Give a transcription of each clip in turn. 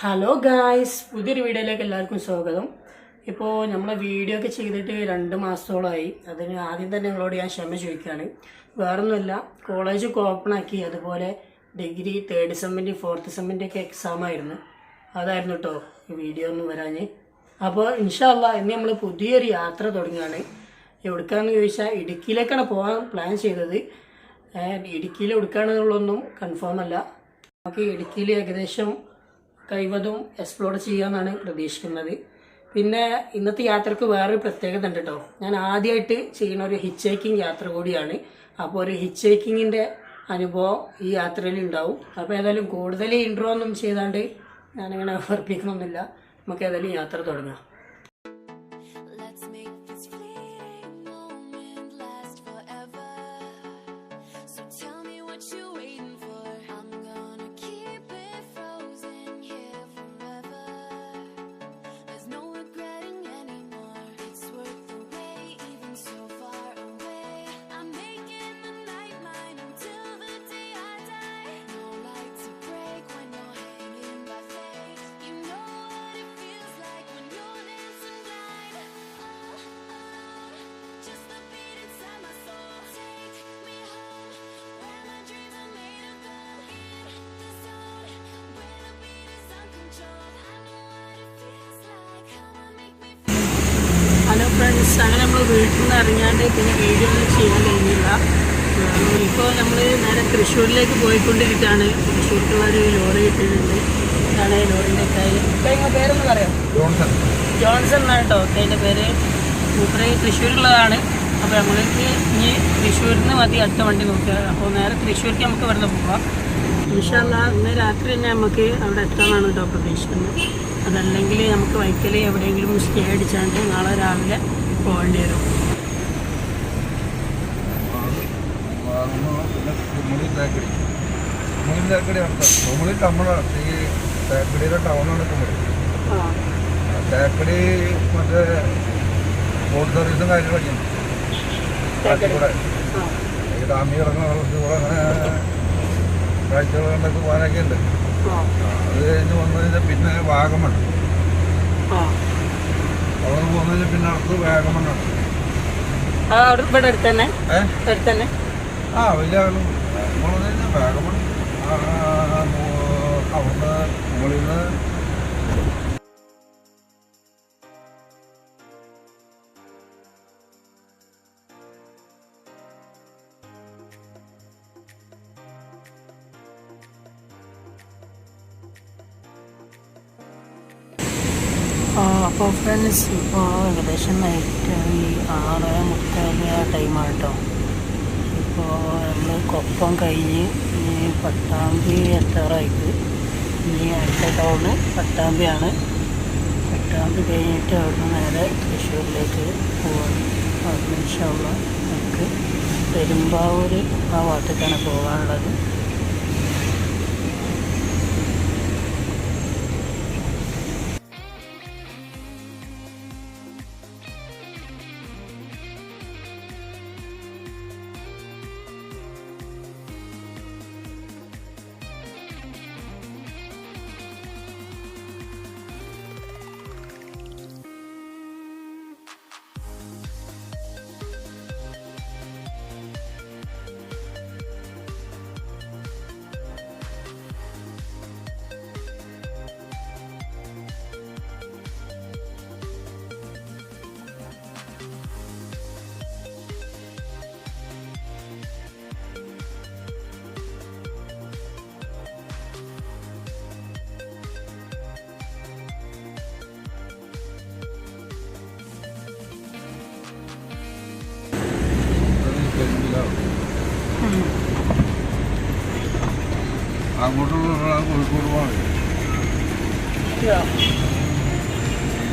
Hello guys, പുതിയൊരു വീഡിയോയിലേക്ക് എല്ലാവർക്കും സ്വാഗതം. ഇപ്പോൾ നമ്മളെ വീഡിയോ ഒക്കെ ചെയ്തിട്ട് 2 മാസത്തോളമായി. അതിന് ആദ്യം തന്നെ നിങ്ങളോട് ഞാൻ ക്ഷമ ചോദിക്കുകയാണ്. വേറൊന്നുമില്ല, കോളേജൊക്കെ ഓപ്പൺ ആക്കി, അതുപോലെ ഡിഗ്രി 3rd സെമ്മിൻ്റെ 4th സെമ്മിൻ്റെ ഒക്കെ എക്സാം ആയിരുന്നു. അതായിരുന്നു കേട്ടോ ഈ വീഡിയോ ഒന്നും വരാഞ്ഞ്. അപ്പോൾ ഇൻഷാ അല്ലാഹ് ഇന്ന് നമ്മൾ പുതിയൊരു യാത്ര തുടങ്ങുകയാണ്. എവിടേക്കാണെന്ന് ചോദിച്ചാൽ ഇടുക്കിയിലേക്കാണ് പോകാൻ പ്ലാൻ ചെയ്തത്. ഇടുക്കിയിൽ എവിടേക്കാണെന്നുള്ളതൊന്നും കൺഫേം അല്ല. നമുക്ക് ഇടുക്കിയിൽ ഏകദേശം കഴിവതും എക്സ്പ്ലോർ ചെയ്യാമെന്നാണ് പ്രതീക്ഷിക്കുന്നത്. പിന്നെ ഇന്നത്തെ യാത്രക്ക് വേറൊരു പ്രത്യേകത ഉണ്ട് കേട്ടോ. ഞാൻ ആദ്യമായിട്ട് ചെയ്യുന്ന ഒരു ഹിച്ച് ഹൈക്കിംഗ് യാത്ര കൂടിയാണ്. അപ്പോൾ ഒരു ഹിച്ച് ഹൈക്കിങ്ങിൻ്റെ അനുഭവം ഈ യാത്രയിൽ ഉണ്ടാവും. അപ്പോൾ ഏതായാലും കൂടുതൽ ഇൻട്രോ ഒന്നും ചെയ്താണ്ട് ഞാനിങ്ങനെ വർപ്പിക്കണമെന്നില്ല. നമുക്ക് ഏതായാലും യാത്ര തുടങ്ങാം. ഹലോ ഫ്രണ്ട്സ്, അങ്ങനെ നമ്മൾ വീട്ടിൽ നിന്ന് ഇറങ്ങാണ്ട് പിന്നെ വീഡിയോ ഒന്നും ചെയ്യാൻ കഴിഞ്ഞില്ല. ഇപ്പോൾ നമ്മൾ നേരെ തൃശ്ശൂരിലേക്ക് പോയിക്കൊണ്ടിരിക്കുകയാണ്. തൃശ്ശൂർക്കുള്ള ഒരു ലോറി കിട്ടിയിട്ടുണ്ട്. ഇതാണ് ലോറിൻ്റെ പേരൊന്നും പറയാം, ജോൺസൺ എന്നാണ് കേട്ടോ അതിൻ്റെ പേര്. മൂപ്പര് തൃശ്ശൂരുള്ളതാണ്. അപ്പോൾ നമ്മൾക്ക് ഇനി തൃശ്ശൂരിൽ നിന്ന് മതി അടുത്ത വണ്ടി നോക്കുക. അപ്പോൾ നേരെ തൃശ്ശൂർക്ക് നമുക്ക് വെറുതെ പോകാം. ഇൻഷാ അല്ലാഹ് ഇന്ന് രാത്രി തന്നെ നമുക്ക് അവിടെ എത്താനാണ് കേട്ടോ പ്രതീക്ഷിക്കുന്നത്. അതല്ലെങ്കിൽ നമുക്ക് വൈക്കൽ എവിടെയെങ്കിലും സ്റ്റേ അടിച്ചാണ്ട് നാളെ രാവിലെ പോകേണ്ടി വരും. തേക്കടി മറ്റേ ബോട്ട് സർവീസും കാര്യങ്ങളൊക്കെ ഈ ഡാമി കിടക്കുന്ന ഇവിടെ അങ്ങനെ കാഴ്ചകൾ കണ്ടൊക്കെ പോകാനൊക്കെ ഉണ്ട്. അത് കഴിഞ്ഞ് വന്നു കഴിഞ്ഞാൽ പിന്നെ വാഗമൺ, അവിടെ പോന്നു കഴിഞ്ഞാൽ പിന്നെ അടുത്ത് വാഗമണ്ണാണ്. വലിയ പോണെന്ന് കഴിഞ്ഞാൽ വാഗമൺ. അവിടുന്ന് മുകളിൽ നിന്ന് അപ്പോൾ ഫ്രണ്ട്സ്, ഇപ്പോൾ ഏകദേശം നൈറ്റ് ഈ 6:30 ടൈമാണ് കേട്ടോ. ഇപ്പോൾ നമ്മൾ കൊപ്പം കഴിഞ്ഞ് ഇനി പട്ടാമ്പി എത്താറായിട്ട്. ഇനി അടുത്ത ടൗണ് പട്ടാമ്പിയാണ്. പട്ടാമ്പി കഴിഞ്ഞിട്ട് അവിടുന്ന് നേരെ തൃശ്ശൂരിലേക്ക് പോവാണ്. അവിടുന്ന് ഇൻഷാ അല്ലാഹ് നമുക്ക് പെരുമ്പാവൂർ ആ ഭാഗത്തേക്കാണ് പോകാനുള്ളത്. അങ്ങോട്ടുള്ള കോഴിക്കോട് പോകാൻ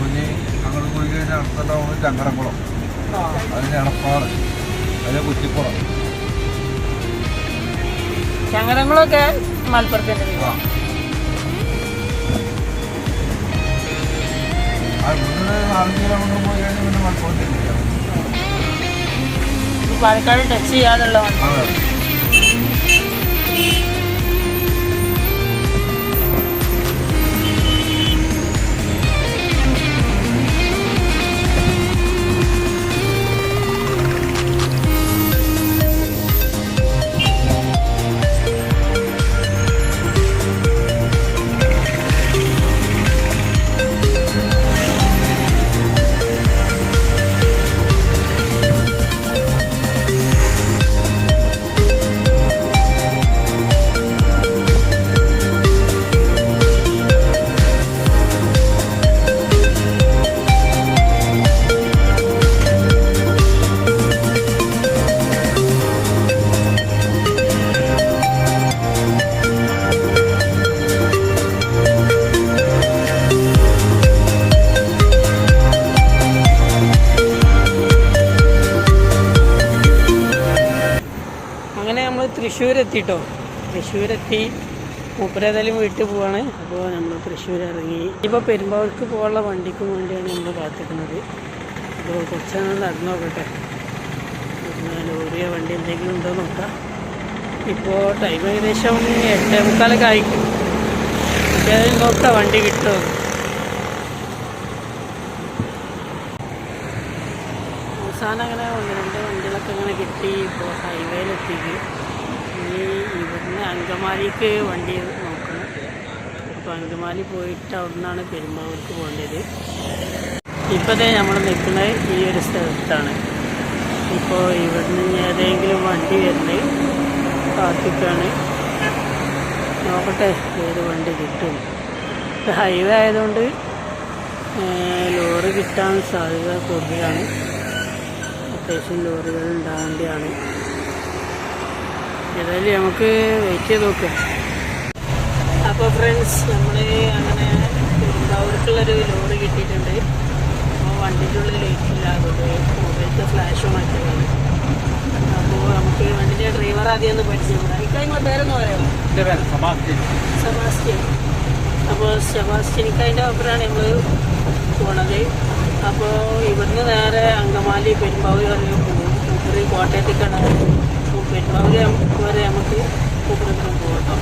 ഇനി അങ്ങോട്ട് പോയി കഴിഞ്ഞാൽ അടുത്ത ടൗണ് ചങ്ങരംകുളം, അതിന് എടപ്പാട്, അതിലെ കുറ്റിക്കുളം. ചങ്ങരംകുളമൊക്കെ മലപ്പുറത്തിൻ്റെ ഇവിടുന്ന് 4 കിലോമീറ്റർ പോയി കഴിഞ്ഞാൽ പിന്നെ മലപ്പുറത്തേക്ക് പാലക്കാട് ടച്ച് ചെയ്യാനുള്ള തൃശ്ശൂരെത്തിട്ടോ. തൃശ്ശൂരെത്തി. മൂപ്പരേതായാലും വീട്ടിൽ പോവാണ്. അപ്പോൾ നമ്മൾ തൃശ്ശൂർ ഇറങ്ങി. ഇപ്പോൾ പെരുമ്പാവൂർക്ക് പോകാനുള്ള വണ്ടിക്ക് വേണ്ടിയാണ് നമ്മൾ കാത്തിക്കുന്നത്. അപ്പോൾ കുറച്ചാണ് നടന്നു നോക്കട്ടെ, ലോറിയോ വണ്ടി എന്തെങ്കിലും ഉണ്ടോ നോക്കാം. ഇപ്പോൾ ടൈം ഏകദേശം 8:45 ആയിരിക്കും. ഏതായാലും നോക്കാം വണ്ടി കിട്ടുമോ. അവസാനം അങ്ങനെ 1-2 വണ്ടികളൊക്കെ അങ്ങനെ കിട്ടി. ഇപ്പോൾ ഹൈവേയിലെത്തിക്ക്. ഇനി ഇവിടുന്ന് അങ്കമാലിക്ക് വണ്ടി നോക്കണം. അപ്പോൾ അങ്കമാലി പോയിട്ട് അവിടെ നിന്നാണ് പെരുമ്പാവൂർക്ക് പോകേണ്ടത്. ഇപ്പോഴത്തെ നമ്മൾ നിൽക്കുന്നത് ഈ ഒരു സ്ഥലത്താണ്. ഇപ്പോൾ ഇവിടുന്ന് ഏതെങ്കിലും വണ്ടി വരുന്നത് കാത്തിക്കാണ്. നോക്കട്ടെ ഏത് വണ്ടി കിട്ടും. ഹൈവേ ആയതുകൊണ്ട് ലോറി കിട്ടാൻ സാധ്യത കൂടുതലാണ്. അത്യാവശ്യം ലോറികൾ ഉണ്ടാവേണ്ടതാണ്. ഏതായാലും നമുക്ക് വെയിറ്റ് ചെയ്ത് നോക്കാം. അപ്പോൾ ഫ്രണ്ട്സ്, നമ്മൾ അങ്ങനെ പെരുമ്പാവൂർക്കുള്ളൊരു ലോറി കിട്ടിയിട്ടുണ്ട്. അപ്പോൾ വണ്ടിൻ്റെ ഉള്ളിൽ ലൈറ്റ് ഇല്ല, അതുകൊണ്ട് മൊബൈലത്തെ ഫ്ലാഷ് ഓൺ ആക്കിയതാണ്. അപ്പോൾ നമുക്ക് വണ്ടിൻ്റെ ഡ്രൈവർ ആദ്യം ഒന്ന് പരിചയപ്പെടാം. ഇക്കാര്യങ്ങൾ പേരൊന്ന് പറയാമോ? സെബാസ്റ്റ്യൻ. അപ്പോൾ സെബാസ്റ്റ്യനിക്ക് അതിൻ്റെ ഒപ്പരാണ് നമ്മൾ പോണത്. അപ്പോൾ ഇവിടുന്ന് നേരെ അങ്കമാലി പെരുമ്പാവൂർ വരെ പോകും. മൂപ്പര് കോട്ടയത്തേക്കാണ്. പെരുമ്പാവൂർ വരെ നമുക്ക് മൂപ്പരൊക്കെ പോകട്ടോ.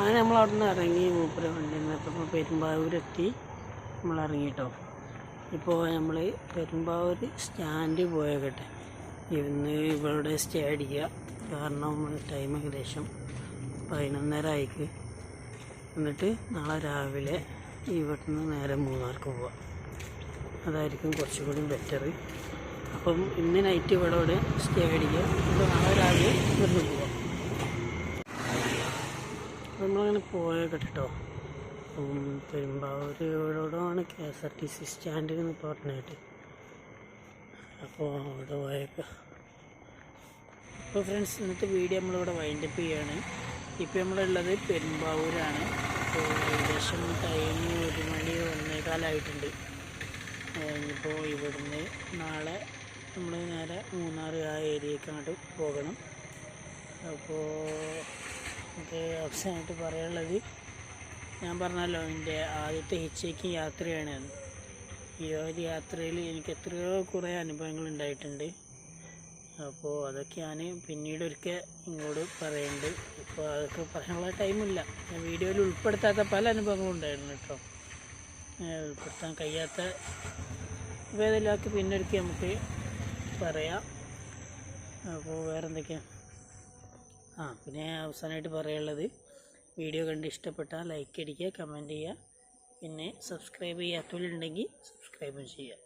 അങ്ങനെ നമ്മൾ അവിടെ നിന്ന് ഇറങ്ങി. മൂപ്പര വണ്ടിയിൽ നിന്ന് ഇപ്പോൾ പെരുമ്പാവൂരെത്തി നമ്മൾ ഇറങ്ങിയിട്ടോ. ഇപ്പോൾ നമ്മൾ പെരുമ്പാവൂർ സ്റ്റാൻഡ് പോയേക്കട്ടെ. ഇന്ന് ഇവിടെ സ്റ്റേ അടിക്കുക. കാരണം ടൈം ഏകദേശം 11:30 ആയിക്ക്. എന്നിട്ട് നാളെ രാവിലെ ഇവിടുന്ന് നേരെ മൂന്നാർക്ക് പോവാം. അതായിരിക്കും കുറച്ചുകൂടി ബെറ്റർ. അപ്പം ഇന്ന് നൈറ്റ് ഇവിടെ സ്റ്റേ അടിക്കുക. അപ്പോൾ നാളെ രാവിലെ ഇവിടുന്ന് പോവാം. നമ്മളങ്ങനെ പോയേക്കട്ടെ കേട്ടോ. പെരുമ്പാവൂരോടാണ് KSRTC സ്റ്റാൻഡിൽ നിന്ന് പറഞ്ഞിട്ട്. അപ്പോൾ അവിടെ പോയേക്കാം. അപ്പോൾ ഫ്രണ്ട്സ്, ഇന്നത്തെ വീഡിയോ നമ്മളിവിടെ വൈൻഡപ്പ് ചെയ്യുകയാണ്. ഇപ്പോൾ നമ്മളുള്ളത് പെരുമ്പാവൂരാണ്. അപ്പോൾ ഏകദേശം ടൈം 1 മണി 1:15 ഇനിയിപ്പോൾ ഇവിടുന്ന് നാളെ നമ്മൾ നേരെ മൂന്നാർ ആ ഏരിയക്കാണ്ട് പോകണം. അപ്പോൾ എനിക്ക് അവസാനമായിട്ട് പറയാനുള്ളത്, ഞാൻ പറഞ്ഞല്ലോ എൻ്റെ ആദ്യത്തെ ഹിച്ച് യാത്രയാണ്. ഈ ഒരു യാത്രയിൽ എനിക്ക് എത്രയോ കുറേ അനുഭവങ്ങൾ ഉണ്ടായിട്ടുണ്ട്. അപ്പോൾ അതൊക്കെ ഞാൻ പിന്നീട് ഒരിക്കൽ ഇങ്ങോട്ട് പറയുന്നുണ്ട്. ഇപ്പോൾ അതൊക്കെ പറയാനുള്ള ടൈമില്ല. ഞാൻ വീഡിയോയിൽ ഉൾപ്പെടുത്താത്ത പല അനുഭവങ്ങളും ഉണ്ടായിരുന്നു കേട്ടോ. ഉൾപ്പെടുത്താൻ കഴിയാത്ത വേദനയൊക്കെ പിന്നെ ഒരിക്കൽ നമുക്ക് പറയാം. അപ്പോൾ വേറെ എന്തൊക്കെയാണ്? പിന്നെ അവസാനമായിട്ട് പറയാനുള്ളത്, വീഡിയോ കണ്ട് ഇഷ്ടപ്പെട്ടാൽ ലൈക്ക് അടിക്കുക, കമൻറ്റ് ചെയ്യുക. പിന്നെ സബ്സ്ക്രൈബ് ചെയ്യാത്തവരുണ്ടെങ്കിൽ സബ്സ്ക്രൈബും ചെയ്യുക.